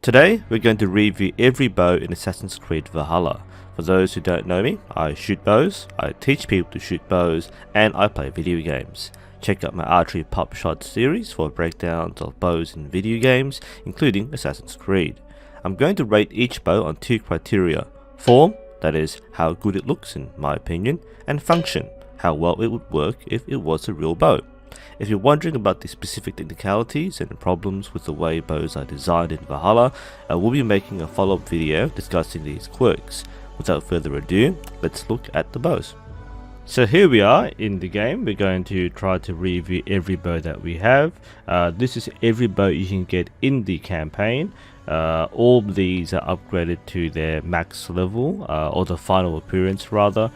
Today we're going to review every bow in Assassin's Creed Valhalla. For those who don't know me, I shoot bows, I teach people to shoot bows, and I play video games. Check out my Archery Popshots series for breakdowns of bows in video games, including Assassin's Creed. I'm going to rate each bow on two criteria: form, that is, how good it looks in my opinion, and function, how well it would work if it was a real bow. If you're wondering about the specific technicalities and problems with the way bows are designed in Valhalla, I will be making a follow-up video discussing these quirks. Without further ado, let's look at the bows. So here we are in the game. We're going to try to review every bow that we have. This is every bow you can get in the campaign. All these are upgraded to their max level, or the final appearance rather.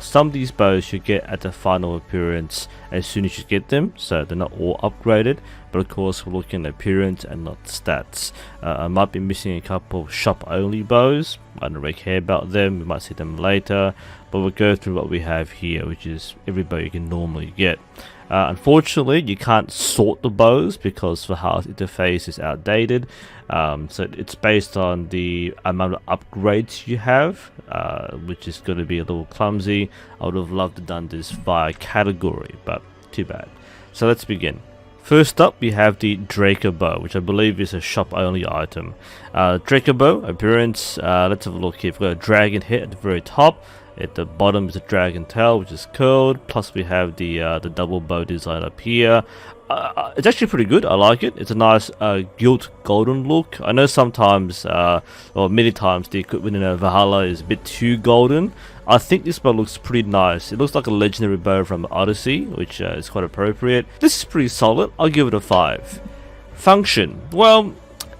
Some of these bows you get at the final appearance as soon as you get them, so they're not all upgraded, but of course we're looking at appearance and not stats. I might be missing a couple of shop only bows. I don't really care about them, we might see them later, but we'll go through what we have here, which is every bow you can normally get. Unfortunately, you can't sort the bows because Valhalla's interface is outdated, so it's based on the amount of upgrades you have, which is going to be a little clumsy. I would have loved to have done this via category, but too bad. So let's begin. First up, we have the Draco Bow, which I believe is a shop-only item. Draco Bow appearance. Let's have a look here. We've got a dragon head at the very top. At the bottom is a dragon tail, which is curled. Plus, we have the double bow design up here. It's actually pretty good. I like it. It's a nice gilt golden look. I know sometimes, or many times, the equipment in a Valhalla is a bit too golden. I think this bow looks pretty nice. It looks like a legendary bow from Odyssey, which is quite appropriate. This is pretty solid. I'll give it a 5. Function. Well,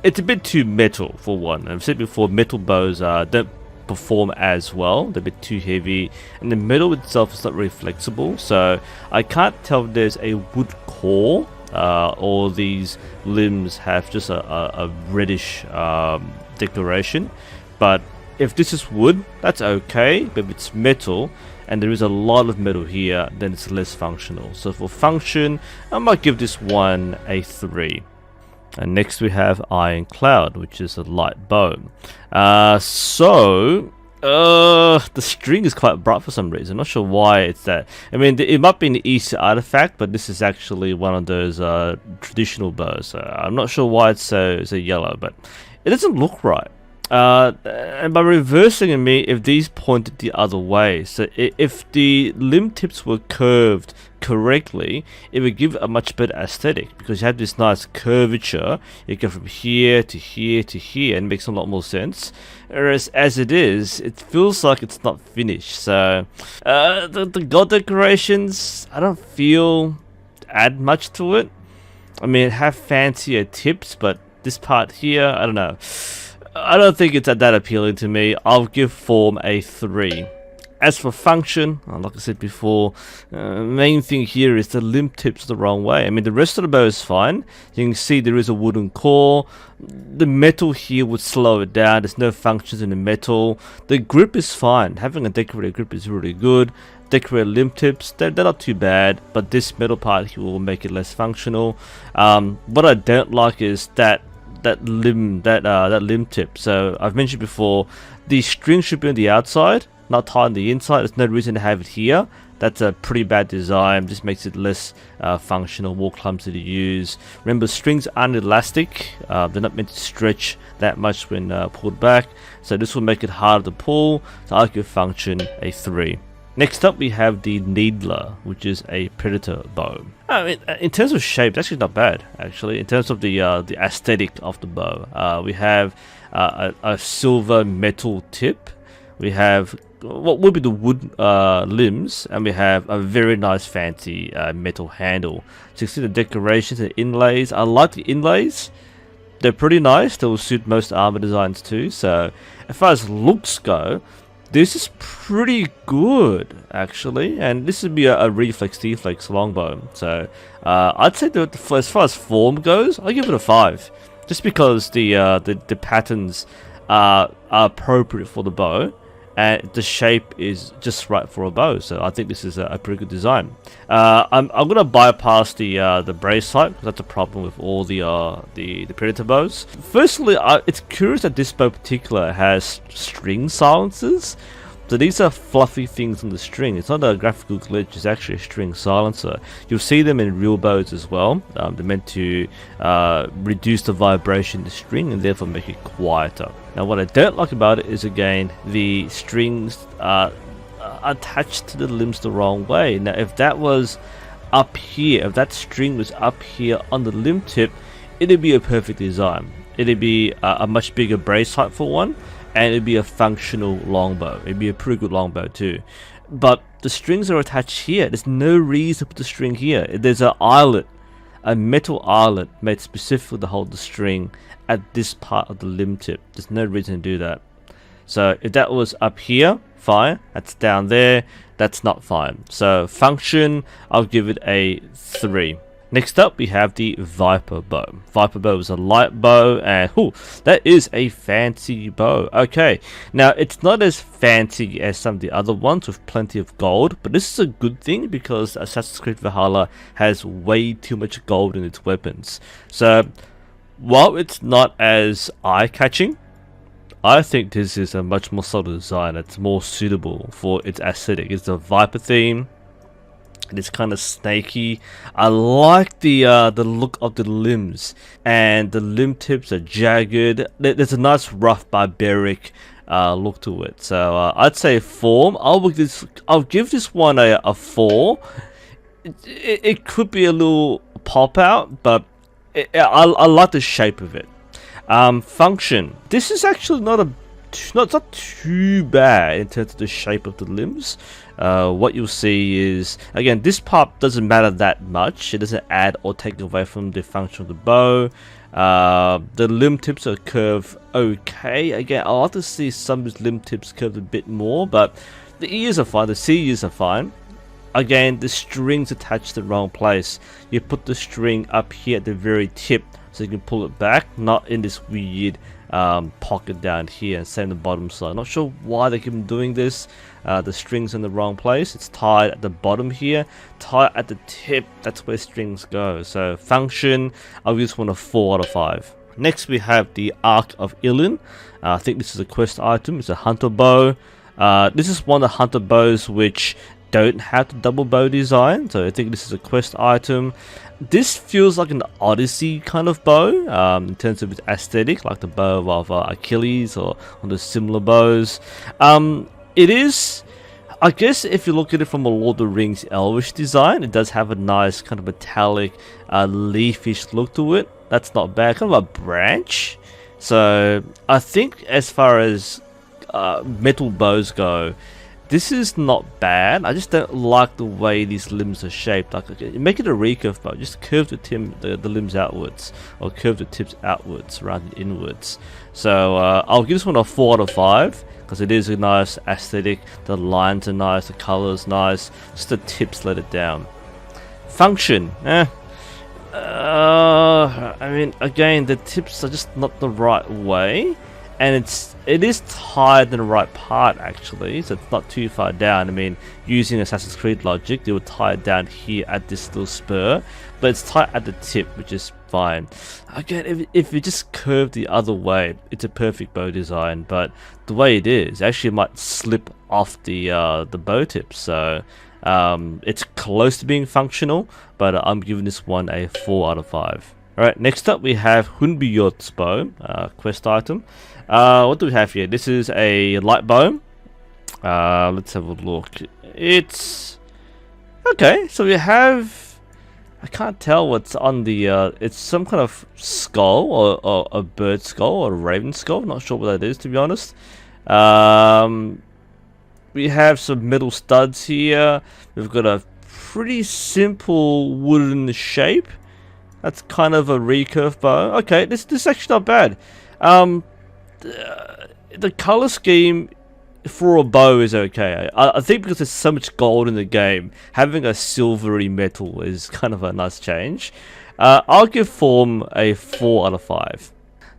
it's a bit too metal for one. I've said before, metal bows don't perform as well. They're a bit too heavy, and the metal itself is not very flexible, so I can't tell if there's a wood core or these limbs have just a reddish decoration. But if this is wood, that's okay, but if it's metal and there is a lot of metal here, then it's less functional. So for function, I might give this one a 3. And next we have Iron Cloud, which is a light bow. The string is quite bright for some reason. Not sure why it's that. I mean, it might be an Easter artifact, but this is actually one of those traditional bows. I'm not sure why it's so yellow, but it doesn't look right. And by reversing in me, if these pointed the other way, so if the limb tips were curved correctly, it would give a much better aesthetic, because you have this nice curvature. You go from here to here to here, and it makes a lot more sense. Whereas as it is, it feels like it's not finished. So the god decorations, I don't feel add much to it. I mean, it have fancier tips, but this part here, I don't know. I don't think it's that appealing to me. I'll give form a 3. As for function, like I said before, main thing here is the limb tips the wrong way. I mean, the rest of the bow is fine. You can see there is a wooden core. The metal here would slow it down. There's no functions in the metal. The grip is fine. Having a decorated grip is really good. Decorated limb tips, they're not too bad, but this metal part here will make it less functional. What I don't like is that limb tip. So I've mentioned before, the string should be on the outside, not tied on the inside. There's no reason to have it here. That's a pretty bad design. Just makes it less functional, more clumsy to use. Remember, strings aren't elastic. They're not meant to stretch that much when pulled back, so this will make it harder to pull. So I'll give function a 3. Next up, we have the Needler, which is a predator bow. I mean, in terms of shape, it's actually not bad. Actually, in terms of the aesthetic of the bow, we have a silver metal tip. We have what would be the wood limbs, and we have a very nice fancy metal handle. So you can see the decorations and inlays. I like the inlays. They're pretty nice. They will suit most armor designs too. So as far as looks go, this is pretty good, actually, and this would be a reflex deflex longbow. So I'd say that as far as form goes, I'll give it a 5, just because the patterns are appropriate for the bow, and the shape is just right for a bow. So I think this is a pretty good design. I'm gonna bypass the brace type because that's a problem with all the predator bows. Firstly, it's curious that this bow in particular has string silencers. So these are fluffy things on the string. It's not a graphical glitch, it's actually a string silencer. You'll see them in real bows as well. They're meant to reduce the vibration in the string and therefore make it quieter. Now what I don't like about it is, again, the strings are attached to the limbs the wrong way. Now if that was up here, if that string was up here on the limb tip, it'd be a perfect design. It'd be a much bigger brace height for one, and it'd be a functional longbow. It'd be a pretty good longbow too. But the strings are attached here. There's no reason to put the string here. There's an eyelet, a metal eyelet made specifically to hold the string at this part of the limb tip. There's no reason to do that. So if that was up here, fine. That's down there, that's not fine. So function, I'll give it a 3. Next up, we have the Viper Bow. Viper Bow is a light bow, and that is a fancy bow. Okay, now it's not as fancy as some of the other ones with plenty of gold, but this is a good thing because Assassin's Creed Valhalla has way too much gold in its weapons. So while it's not as eye-catching, I think this is a much more subtle design that's more suitable for its aesthetic. It's a Viper theme. It's kind of snaky. I like the look of the limbs, and the limb tips are jagged. There's a nice rough barbaric look to it. So I'd say 4. I'll give this one a 4. It could be a little pop out, but I like the shape of it. Function. This is actually not too bad in terms of the shape of the limbs. What you'll see is, again, this part doesn't matter that much. It doesn't add or take away from the function of the bow. The limb tips are curved okay. Again, I like to see some of these limb tips curved a bit more, but the ears are fine. The C ears are fine. Again, the string's attached to the wrong place. You put the string up here at the very tip so you can pull it back, not in this weird pocket down here, and same the bottom side. Not sure why they keep doing this. The string's in the wrong place. It's tied at the bottom here, tied at the tip. That's where strings go. So function, I'll give this one a 4 out of 5. Next we have the Arc of Ilin. I think this is a quest item. It's a hunter bow. This is one of the hunter bows which don't have the double bow design, so I think this is a quest item. This feels like an Odyssey kind of bow in terms of its aesthetic, like the bow of Achilles or the similar bows. It is, I guess, if you look at it from a Lord of the Rings elvish design, it does have a nice kind of metallic, leafish look to it. That's not bad, kind of a branch. So I think as far as metal bows go, this is not bad. I just don't like the way these limbs are shaped. Like, make it a recurve bow. Just curve the limbs outwards, or curve the tips outwards rather than inwards. So I'll give this one a 4 out of 5 because it is a nice aesthetic. The lines are nice, the colors nice. Just the tips let it down. Function, I mean, again, the tips are just not the right way. And it is tied in the right part actually, so it's not too far down. I mean, using Assassin's Creed logic, they would tie it down here at this little spur, but it's tied at the tip, which is fine. Again, if it just curved the other way, it's a perfect bow design. But the way it is, actually might slip off the bow tip. So it's close to being functional, but I'm giving this one a 4 out of 5. Alright, next up we have Hunbjot's bow, quest item. What do we have here? This is a light bow. Let's have a look. It's okay. So we have, I can't tell what's on the. It's some kind of skull or a bird skull or a raven skull. Not sure what that is, to be honest. We have some metal studs here. We've got a pretty simple wooden shape. That's kind of a recurve bow. Okay, this is actually not bad. The color scheme for a bow is okay. I think because there's so much gold in the game, having a silvery metal is kind of a nice change. I'll give form a 4 out of 5.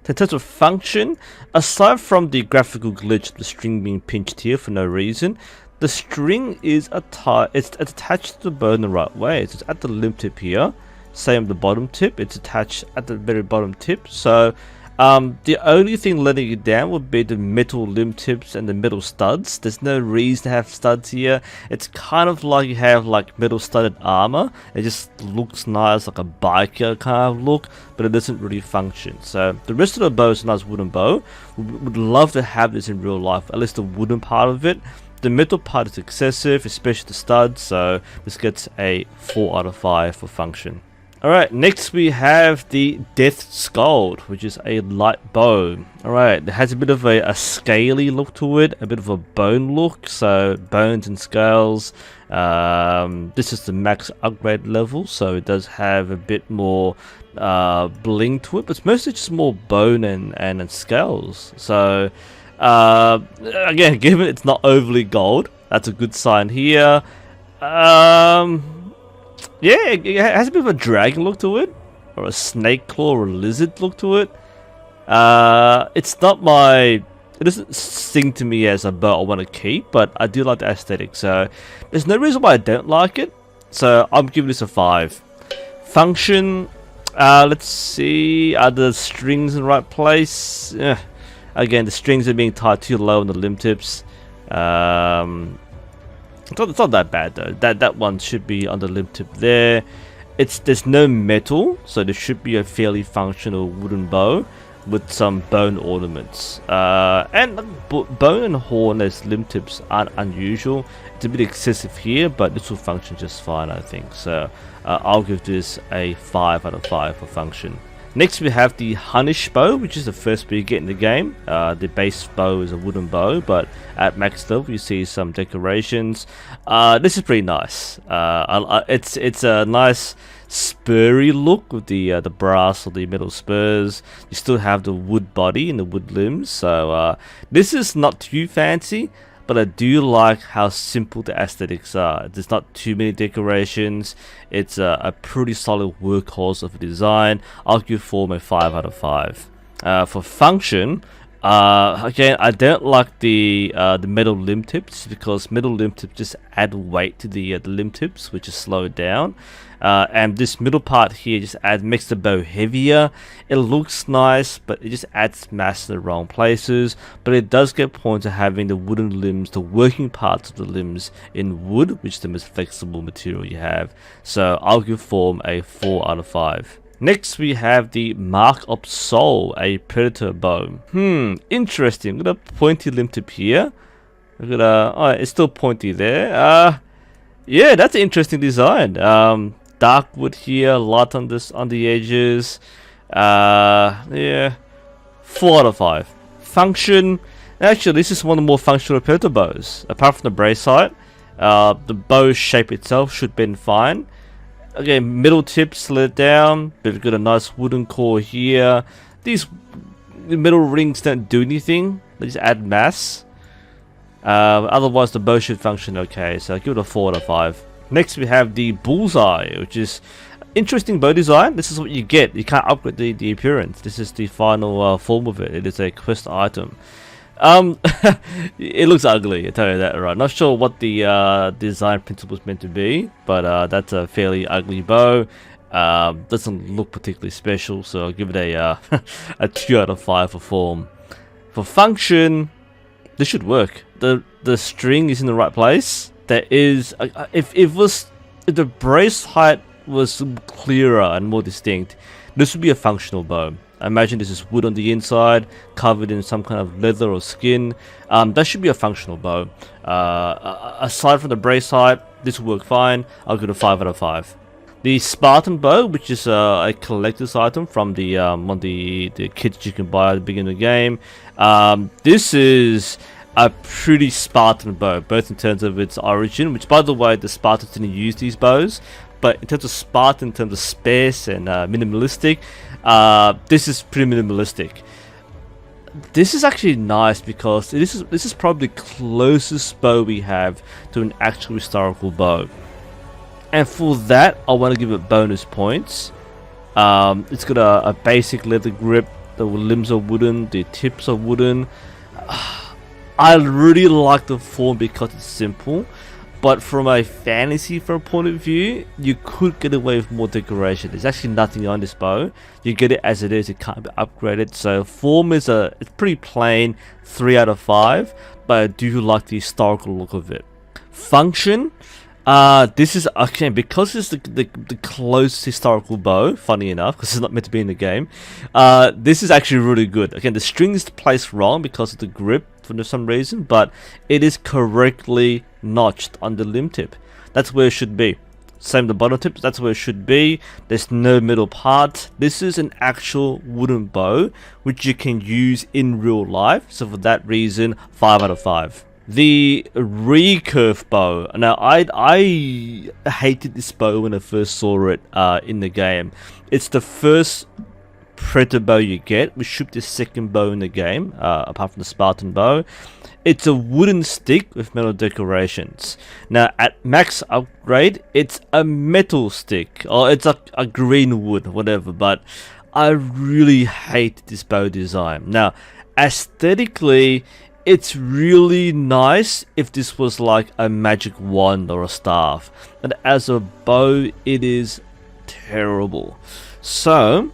In terms of function, aside from the graphical glitch of the string being pinched here for no reason, the string is it's attached to the bow in the right way. So it's at the limb tip here, same the bottom tip, it's attached at the very bottom tip. So the only thing letting it down would be the metal limb tips and the metal studs. There's no reason to have studs here. It's kind of like you have like metal studded armor. It just looks nice, like a biker kind of look, but it doesn't really function. So the rest of the bow is a nice wooden bow. Would love to have this in real life, at least the wooden part of it. The metal part is excessive, especially the studs, so this gets a 4 out of 5 for function. Alright, next we have the Death Scald, which is a light bow. Alright, it has a bit of a scaly look to it, a bit of a bone look, so bones and scales. This is the max upgrade level, so it does have a bit more bling to it, but it's mostly just more bone and scales. So, again, given it's not overly gold, that's a good sign here. Yeah, it has a bit of a dragon look to it, or a snake claw or a lizard look to it. It's not it doesn't sing to me as a bow I want to keep, but I do like the aesthetic, so there's no reason why I don't like it. So I'm giving this a 5. Function, let's see, are the strings in the right place? Again, the strings are being tied too low on the limb tips. It's not that bad though. That one should be on the limb tip there. There's no metal, so there should be a fairly functional wooden bow with some bone ornaments. And bone and horn as limb tips aren't unusual. It's a bit excessive here, but this will function just fine, I think. So I'll give this a 5 out of 5 for function. Next we have the Hunnish bow, which is the first bow you get in the game. The base bow is a wooden bow, but at max level you see some decorations. This is pretty nice. It's a nice spurry look with the brass or the metal spurs. You still have the wood body and the wood limbs, so this is not too fancy. But I do like how simple the aesthetics are. There's not too many decorations. It's a pretty solid workhorse of a design. I'll give form a 5 out of 5. For function, again, I don't like the metal limb tips, because metal limb tips just add weight to the limb tips, which is slowed down. And this middle part here just makes the bow heavier. It looks nice, but it just adds mass in the wrong places. But it does get points of having the wooden limbs, the working parts of the limbs in wood, which is the most flexible material you have. So I'll give form a 4 out of 5. Next we have the Mark of Soul, a predator bow. Interesting. Got a pointy limb tip here. Look at oh, it's still pointy there. Yeah, that's an interesting design. Dark wood here, light on the edges. Yeah, 4 out of 5. Function. Actually, this is one of the more functional predator bows. Apart from the brace sight, the bow shape itself should bend fine. Again, middle tip slid down, but we've got a nice wooden core here. These metal rings don't do anything, they just add mass. Otherwise the bow should function okay, so I'll give it a 4 out of 5. Next we have the Bullseye, which is interesting bow design. This is what you get. You can't upgrade the appearance. This is the final form of it. It is a quest item. It looks ugly, I tell you that, right? Not sure what the design principle is meant to be, but that's a fairly ugly bow. Doesn't look particularly special, so I'll give it a 2 out of 5 for form. For function, this should work. The string is in the right place. There is if the brace height was clearer and more distinct, this would be a functional bow. I imagine this is wood on the inside, covered in some kind of leather or skin. That should be a functional bow. Aside from the brace height, this will work fine. I'll give it a 5 out of 5. The Spartan bow, which is a collector's item from the one of the kits you can buy at the beginning of the game. This is a pretty Spartan bow, both in terms of its origin, which by the way, the Spartans didn't use these bows. But in terms of Spartan, in terms of space and minimalistic, this is pretty minimalistic. This is actually nice because this is probably the closest bow we have to an actual historical bow. And for that, I want to give it bonus points. It's got a basic leather grip. The limbs are wooden, the tips are wooden. I really like the form because it's simple, but from a fantasy point of view, you could get away with more decoration. There's actually nothing on this bow. You get it as it is, it can't be upgraded. So form is it's pretty plain, 3 out of 5, but I do like the historical look of it. Function, this is okay because it's the closest historical bow, funny enough, because it's not meant to be in the game. This is actually really good. Again, the string is placed wrong because of the grip for some reason, but it is correctly notched on the limb tip. That's where it should be. Same the bottom tips, that's where it should be. There's no middle part. This is an actual wooden bow which you can use in real life, so for that reason, 5 out of 5. The Recurve Bow. Now, I hated this bow when I first saw it in the game. It's the first predator bow you get, which should be the second bow in the game, apart from the Spartan bow. It's a wooden stick with metal decorations. Now, at max upgrade, it's a metal stick, or it's a green wood, whatever, but I really hate this bow design. Now, aesthetically, it's really nice if this was like a magic wand or a staff, and as a bow it is terrible. So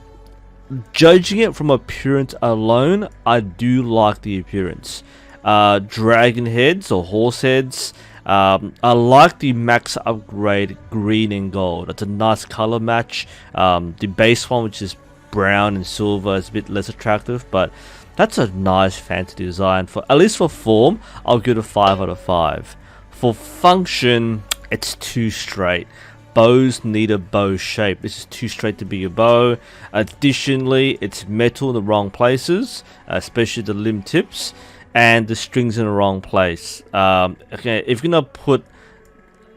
judging it from appearance alone, I do like the appearance. Dragon heads or horse heads, I like the max upgrade green and gold. It's a nice color match. The base one, which is brown and silver, is a bit less attractive, but that's a nice fancy design. For at least for form, I'll give it a 5 out of 5. For function, it's too straight. Bows need a bow shape. This is too straight to be a bow. Additionally, it's metal in the wrong places, especially the limb tips, and the strings in the wrong place. Okay, if you're gonna put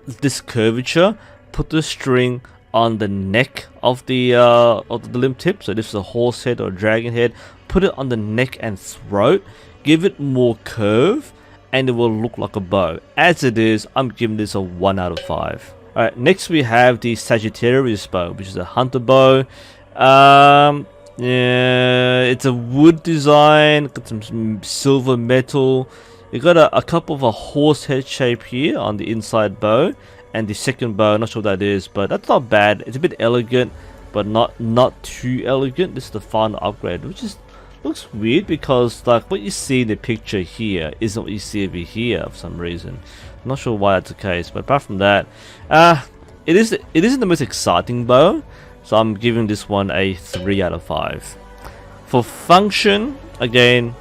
this curvature, put the string on the neck of the limb tip. So this is a horse head or a dragon head. Put it on the neck and throat. Give it more curve, and it will look like a bow. As it is, I'm giving this a 1 out of 5. Alright, next we have the Sagittarius bow, which is a hunter bow. Yeah, it's a wood design, got some silver metal. You got a couple of a horse head shape here on the inside bow, and the second bow, not sure what that is, but that's not bad. It's a bit elegant, but not too elegant. This is the final upgrade, which is looks weird because like what you see in the picture here isn't what you see over here for some reason. I'm not sure why that's the case, but apart from that, it isn't the most exciting bow, so I'm giving this one a 3 out of 5. For function, again,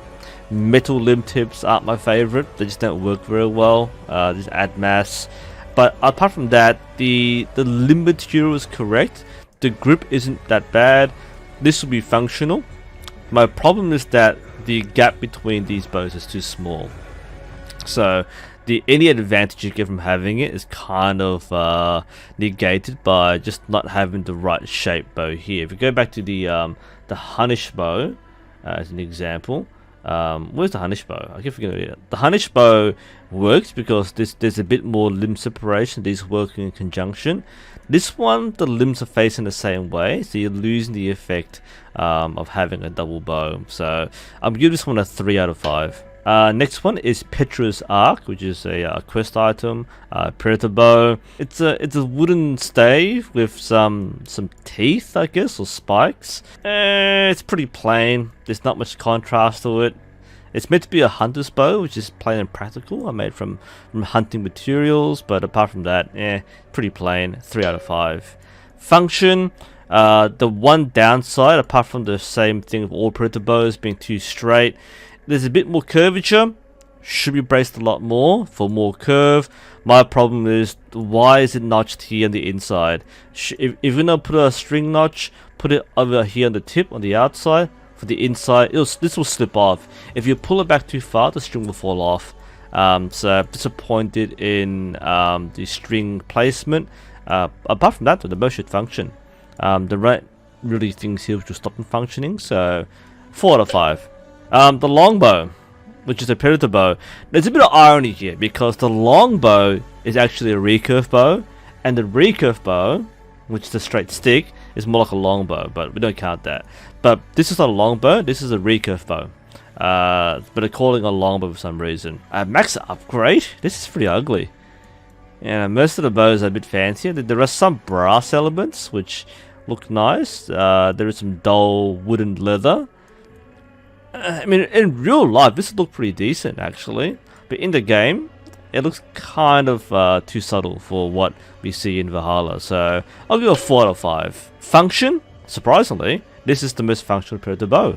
metal limb tips aren't my favorite. They just don't work very well. Just add mass. But apart from that, the limb material is correct. The grip isn't that bad. This will be functional. My problem is that the gap between these bows is too small. So any advantage you get from having it is kind of negated by just not having the right shape bow here. If you go back to the Hunnish bow as an example, where's the Hunnish bow? I keep forgetting it. The Hunnish bow works because there's a bit more limb separation. These working in conjunction. This one, the limbs are facing the same way, so you're losing the effect of having a double bow. So I'm giving this one a 3 out of 5. Next one is Petra's Arc, which is a quest item, Predator Bow. It's a wooden stave with some teeth, I guess, or spikes. It's pretty plain. There's not much contrast to it. It's meant to be a hunter's bow, which is plain and practical. I made from hunting materials, but apart from that, pretty plain. 3 out of 5. Function. The one downside, apart from the same thing with all Predator bows being too straight, there's a bit more curvature. Should be braced a lot more for more curve. My problem is, why is it notched here on the inside? If you're gonna put a string notch, put it over here on the tip on the outside. For the inside, this will slip off. If you pull it back too far, the string will fall off. So I'm disappointed in the string placement. Apart from that, the bow should function. The right really things here which will stop them functioning. So 4 out of 5. The longbow, which is a predator bow. There's a bit of irony here because the longbow is actually a recurve bow, and the recurve bow, which is a straight stick, It's more like a longbow, but we don't count that. But this is not a longbow, this is a recurve bow. But they're calling it a longbow for some reason. Max upgrade? This is pretty ugly. Yeah, most of the bows are a bit fancier. There are some brass elements which look nice. There is some dull wooden leather. I mean, in real life, this look pretty decent actually. But in the game, it looks kind of too subtle for what we see in Valhalla. So I'll give it a 4 out of 5. Function? Surprisingly, this is the most functional predator bow.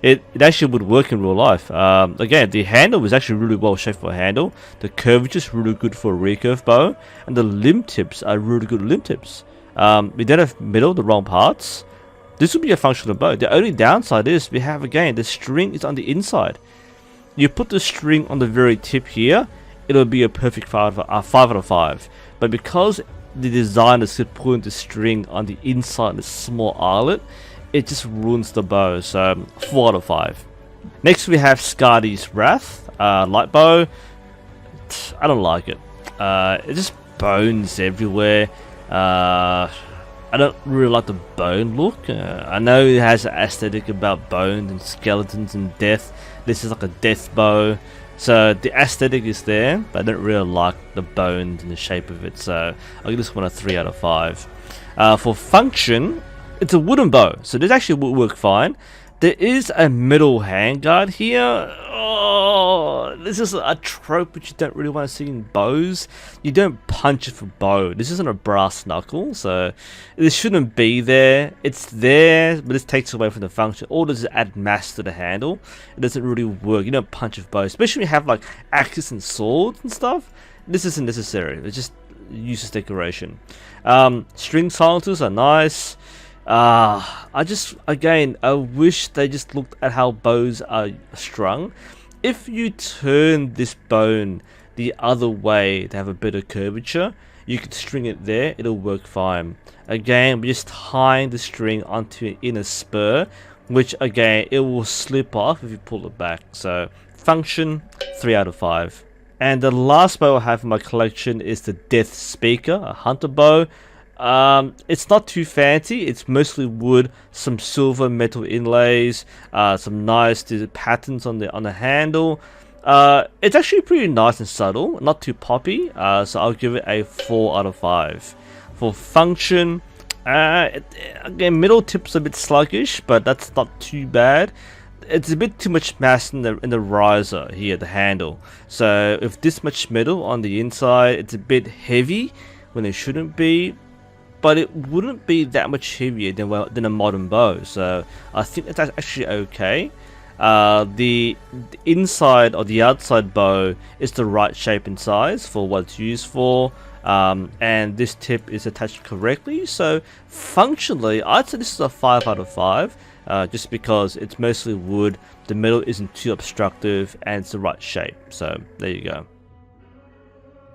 it actually would work in real life. Again, the handle is actually really well shaped for a handle. The curvature is really good for a recurve bow, and the limb tips are really good limb tips. We don't have middle, the wrong parts. This would be a functional bow. The only downside is we have, again, the string is on the inside. You put the string on the very tip here, it'll be a perfect 5 out of 5. But because the designers could put the string on the inside, the small eyelet, it just ruins the bow. So 4 out of 5. Next we have Scardys Wrath, light bow. I don't like it. It's just bones everywhere. I don't really like the bone look. I know it has an aesthetic about bones and skeletons and death. This is like a death bow. So the aesthetic is there, but I don't really like the bones and the shape of it. So I'll give this one a 3 out of 5. For function, it's a wooden bow, so this actually will work fine. There is a metal handguard here. Oh, this is a trope which you don't really want to see in bows. You don't punch it for bow. This isn't a brass knuckle, so this shouldn't be there. It's there, but this takes away from the function. All does is add mass to the handle. It doesn't really work. You don't punch with bow, especially when you have like axes and swords and stuff. This isn't necessary. It's just useless decoration. String silencers are nice. I wish they just looked at how bows are strung. If you turn this bone the other way to have a better curvature, you could string it there, it'll work fine. Again, we're just tying the string onto an inner spur, which again, it will slip off if you pull it back. So, function, 3 out of 5. And the last bow I have in my collection is the Death Speaker, a hunter bow. It's not too fancy. It's mostly wood, some silver metal inlays, some nice patterns on the handle. It's actually pretty nice and subtle, not too poppy. So I'll give it a 4 out of 5. For function, again, middle tip's a bit sluggish, but that's not too bad. It's a bit too much mass in the riser here, the handle. So if this much metal on the inside, it's a bit heavy when it shouldn't be. But it wouldn't be that much heavier than a modern bow, so I think that's actually okay. The inside or the outside bow is the right shape and size for what it's used for, and this tip is attached correctly. So functionally, I'd say this is a 5 out of 5, just because it's mostly wood, the metal isn't too obstructive, and it's the right shape. So there you go.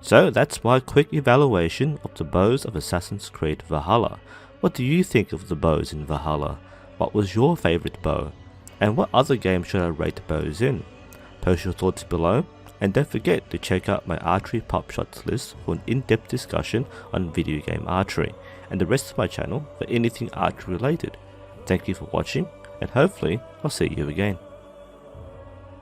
So that's my quick evaluation of the bows of Assassin's Creed Valhalla. What do you think of the bows in Valhalla? What was your favourite bow? And what other game should I rate bows in? Post your thoughts below, and don't forget to check out my Archery Popshots list for an in-depth discussion on video game archery, and the rest of my channel for anything archery related. Thank you for watching, and hopefully I'll see you again.